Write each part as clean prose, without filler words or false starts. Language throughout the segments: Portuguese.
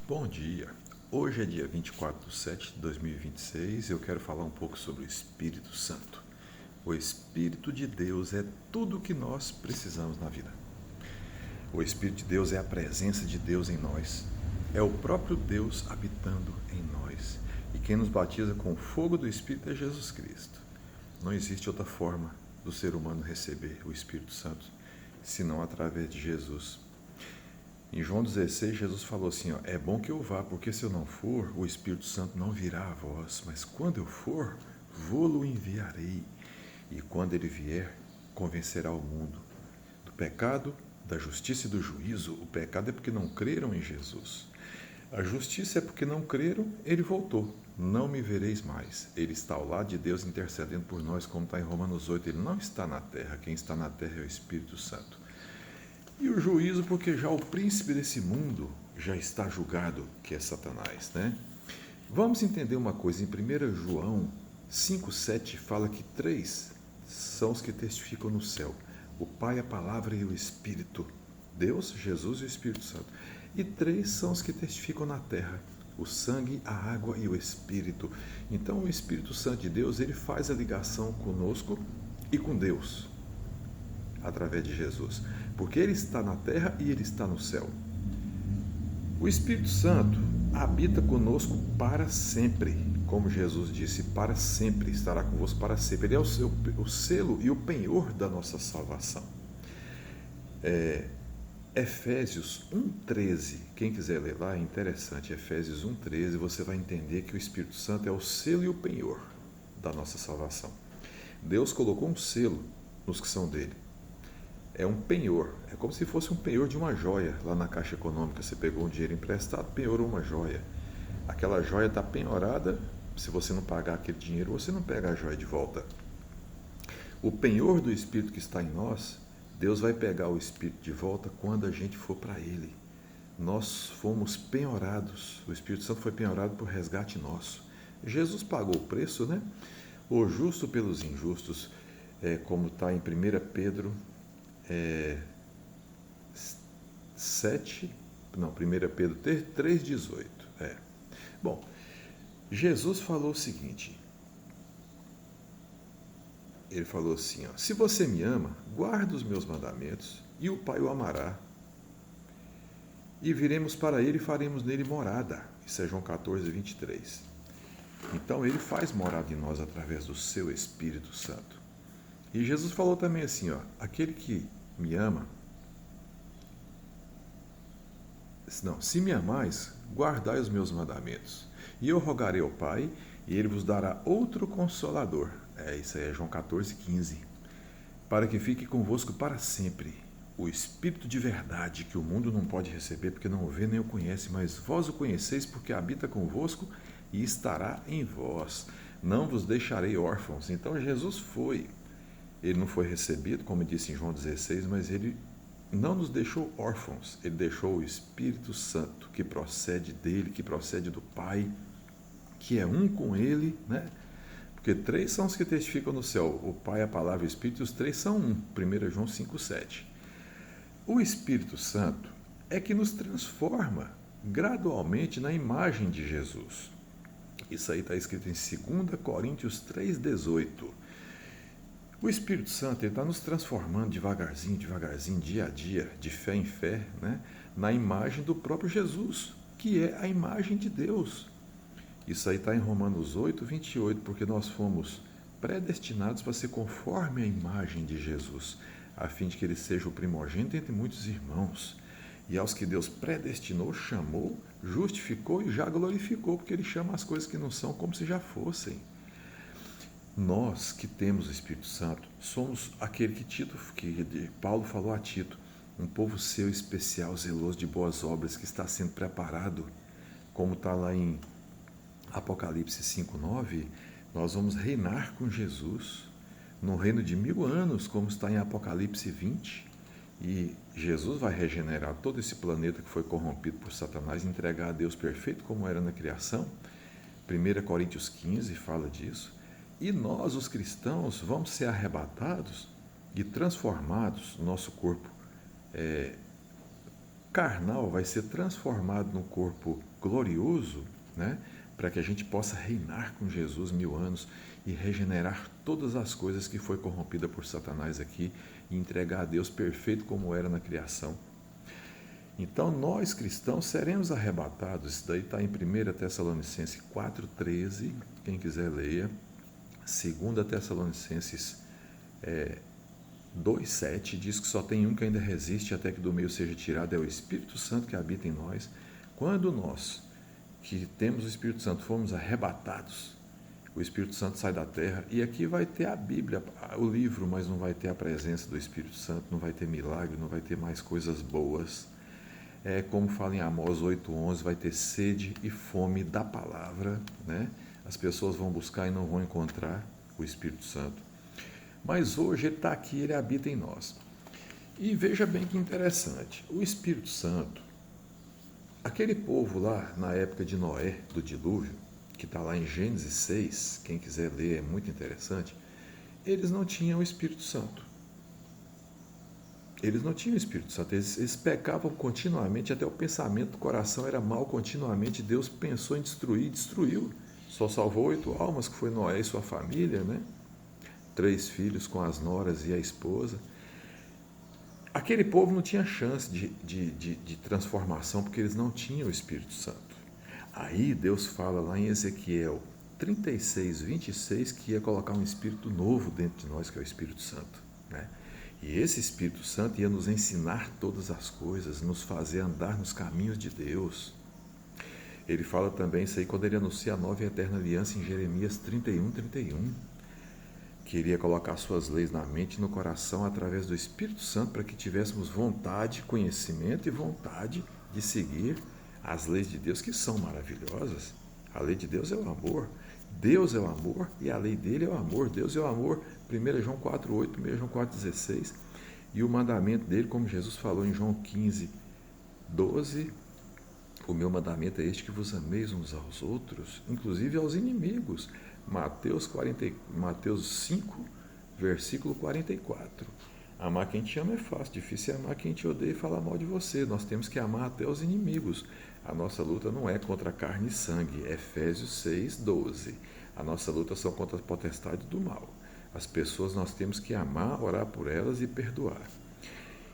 Bom dia! Hoje é dia 24/7/2026 e eu quero falar um pouco sobre o Espírito Santo. O Espírito de Deus é tudo o que nós precisamos na vida. O Espírito de Deus é a presença de Deus em nós. É o próprio Deus habitando em nós. E quem nos batiza com o fogo do Espírito é Jesus Cristo. Não existe outra forma do ser humano receber o Espírito Santo, senão através de Jesus. Em João 16, Jesus falou assim, é bom que eu vá, porque se eu não for, o Espírito Santo não virá a vós, mas quando eu for, vô-lo enviarei. E quando ele vier, convencerá o mundo do pecado, da justiça e do juízo. O pecado é porque não creram em Jesus. A justiça é porque não creram, ele voltou. Não me vereis mais. Ele está ao lado de Deus intercedendo por nós, como está em Romanos 8. Ele não está na terra, quem está na terra é o Espírito Santo. E o juízo, porque já o príncipe desse mundo já está julgado, que é Satanás, né? Vamos entender uma coisa, em 1 João 5,7 fala que 3 são os que testificam no céu: o Pai, a Palavra e o Espírito. Deus, Jesus e o Espírito Santo. E 3 são os que testificam na terra: o sangue, a água e o Espírito. Então o Espírito Santo de Deus, ele faz a ligação conosco e com Deus, através de Jesus, porque ele está na terra e ele está no céu. O Espírito Santo habita conosco para sempre, como Jesus disse, para sempre, estará convosco para sempre. Ele é o selo e o penhor da nossa salvação. Efésios 1,13, quem quiser ler lá é interessante, Efésios 1,13, você vai entender que o Espírito Santo é o selo e o penhor da nossa salvação. Deus colocou um selo nos que são dele. É um penhor, é como se fosse um penhor de uma joia. Lá na Caixa Econômica, você pegou um dinheiro emprestado, penhorou uma joia. Aquela joia está penhorada, se você não pagar aquele dinheiro, você não pega a joia de volta. O penhor do Espírito que está em nós, Deus vai pegar o Espírito de volta quando a gente for para Ele. Nós fomos penhorados, o Espírito Santo foi penhorado por resgate nosso. Jesus pagou o preço, né? O justo pelos injustos, como está em 1 Pedro 1 Pedro 3,18. Bom, Jesus falou o seguinte, ele falou assim, se você me ama, guarda os meus mandamentos, e o Pai o amará, e viremos para ele e faremos nele morada. Isso é João 14:23. Então ele faz morada em nós através do seu Espírito Santo. E Jesus falou também assim, aquele que me ama, se me amais, guardai os meus mandamentos, e eu rogarei ao Pai, e ele vos dará outro Consolador. Isso aí é João 14:15. Para que fique convosco para sempre, o Espírito de verdade, que o mundo não pode receber, porque não o vê nem o conhece, mas vós o conheceis, porque habita convosco e estará em vós. Não vos deixarei órfãos. Então Jesus foi. Ele não foi recebido, como disse em João 16, mas ele não nos deixou órfãos. Ele deixou o Espírito Santo, que procede dele, que procede do Pai, que é um com ele, né? Porque 3 são os que testificam no céu: o Pai, a Palavra e o Espírito, e os 3 são um. 1 João 5,7. O Espírito Santo é que nos transforma gradualmente na imagem de Jesus. Isso aí está escrito em 2 Coríntios 3,18. O Espírito Santo está nos transformando devagarzinho, dia a dia, de fé em fé, né, na imagem do próprio Jesus, que é a imagem de Deus. Isso aí está em Romanos 8:28, porque nós fomos predestinados para ser conforme a imagem de Jesus, a fim de que ele seja o primogênito entre muitos irmãos. E aos que Deus predestinou, chamou, justificou e já glorificou, porque ele chama as coisas que não são como se já fossem. Nós que temos o Espírito Santo, somos aquele que Paulo falou a Tito, um povo seu especial, zeloso de boas obras, que está sendo preparado, como está lá em Apocalipse 5:9, nós vamos reinar com Jesus, no reino de 1000 anos, como está em Apocalipse 20, e Jesus vai regenerar todo esse planeta que foi corrompido por Satanás, entregar a Deus perfeito como era na criação. 1 Coríntios 15 fala disso. E nós, os cristãos, vamos ser arrebatados e transformados, nosso corpo carnal vai ser transformado num corpo glorioso, né? Para que a gente possa reinar com Jesus 1000 anos e regenerar todas as coisas que foi corrompida por Satanás aqui e entregar a Deus perfeito como era na criação. Então nós cristãos seremos arrebatados. Isso daí está em 1 Tessalonicenses 4,13, quem quiser leia. 2 Tessalonicenses 2,7 diz que só tem um que ainda resiste até que do meio seja tirado, é o Espírito Santo que habita em nós. Quando nós, que temos o Espírito Santo, formos arrebatados, o Espírito Santo sai da terra, e aqui vai ter a Bíblia, o livro, mas não vai ter a presença do Espírito Santo, não vai ter milagre, não vai ter mais coisas boas. Como fala em Amós 8,11, vai ter sede e fome da palavra, né? As pessoas vão buscar e não vão encontrar o Espírito Santo. Mas hoje ele está aqui, ele habita em nós. E veja bem que interessante, o Espírito Santo, aquele povo lá na época de Noé, do dilúvio, que está lá em Gênesis 6, quem quiser ler é muito interessante, eles não tinham o Espírito Santo. Eles não tinham o Espírito Santo, eles pecavam continuamente, até o pensamento do coração era mau continuamente. Deus pensou em destruir, destruiu. Só salvou 8 almas, que foi Noé e sua família, né? 3 filhos com as noras e a esposa. Aquele povo não tinha chance de transformação, porque eles não tinham o Espírito Santo. Aí Deus fala lá em Ezequiel 36, 26, que ia colocar um Espírito novo dentro de nós, que é o Espírito Santo, né? E esse Espírito Santo ia nos ensinar todas as coisas, nos fazer andar nos caminhos de Deus. Ele fala também isso aí quando ele anuncia a nova e eterna aliança em Jeremias 31, 31. Que iria colocar suas leis na mente e no coração através do Espírito Santo para que tivéssemos vontade, conhecimento e vontade de seguir as leis de Deus, que são maravilhosas. A lei de Deus é o amor. Deus é o amor e a lei dele é o amor. Deus é o amor. 1 João 4,8, 1 João 4,16. E o mandamento dele, como Jesus falou em João 15, 12, o meu mandamento é este, que vos ameis uns aos outros, inclusive aos inimigos. Mateus 5, versículo 44. Amar quem te ama é fácil, difícil é amar quem te odeia e falar mal de você. Nós temos que amar até os inimigos. A nossa luta não é contra carne e sangue. Efésios 6, 12. A nossa luta são contra as potestades do mal. As pessoas nós temos que amar, orar por elas e perdoar.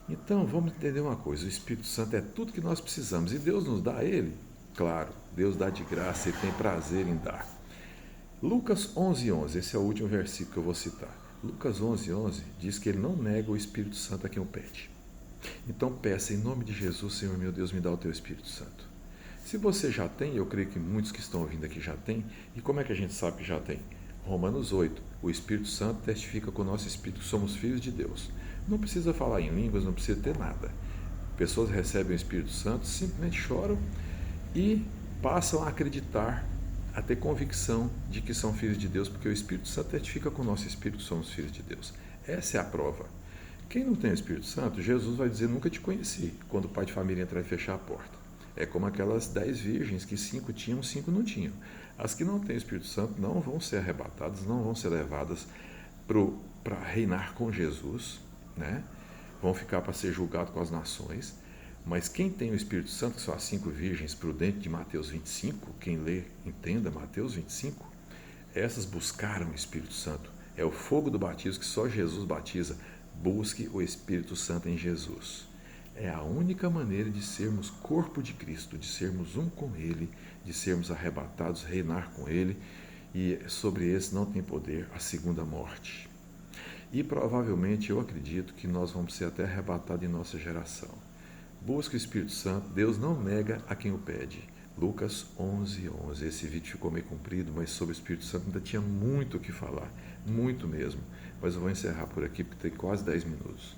Então, vamos entender uma coisa, o Espírito Santo é tudo que nós precisamos. E Deus nos dá ele? Claro, Deus dá de graça e tem prazer em dar. Lucas 11:11, esse é o último versículo que eu vou citar. Lucas 11:11 diz que ele não nega o Espírito Santo a quem o pede. Então peça em nome de Jesus, Senhor meu Deus, me dá o teu Espírito Santo. Se você já tem, eu creio que muitos que estão ouvindo aqui já têm, e como é que a gente sabe que já tem? Romanos 8, o Espírito Santo testifica com o nosso Espírito que somos filhos de Deus. Não precisa falar em línguas, não precisa ter nada. Pessoas recebem o Espírito Santo, simplesmente choram e passam a acreditar, a ter convicção de que são filhos de Deus, porque o Espírito Santo testifica com o nosso Espírito que somos filhos de Deus. Essa é a prova. Quem não tem o Espírito Santo, Jesus vai dizer, nunca te conheci, quando o pai de família entrar e fechar a porta. É como aquelas 10 virgens, que 5 tinham, 5 não tinham. As que não têm o Espírito Santo não vão ser arrebatadas, não vão ser levadas para reinar com Jesus, né? Vão ficar para ser julgados com as nações. Mas quem tem o Espírito Santo, que são as 5 virgens prudentes de Mateus 25, quem lê, entenda Mateus 25, essas buscaram o Espírito Santo. É o fogo do batismo que só Jesus batiza. Busque o Espírito Santo em Jesus. É a única maneira de sermos corpo de Cristo, de sermos um com Ele, de sermos arrebatados, reinar com Ele, e sobre esse não tem poder a segunda morte. E provavelmente eu acredito que nós vamos ser até arrebatados em nossa geração. Busque o Espírito Santo, Deus não nega a quem o pede. Lucas 11:11. Esse vídeo ficou meio comprido, mas sobre o Espírito Santo ainda tinha muito o que falar, muito mesmo. Mas eu vou encerrar por aqui, porque tem quase 10 minutos.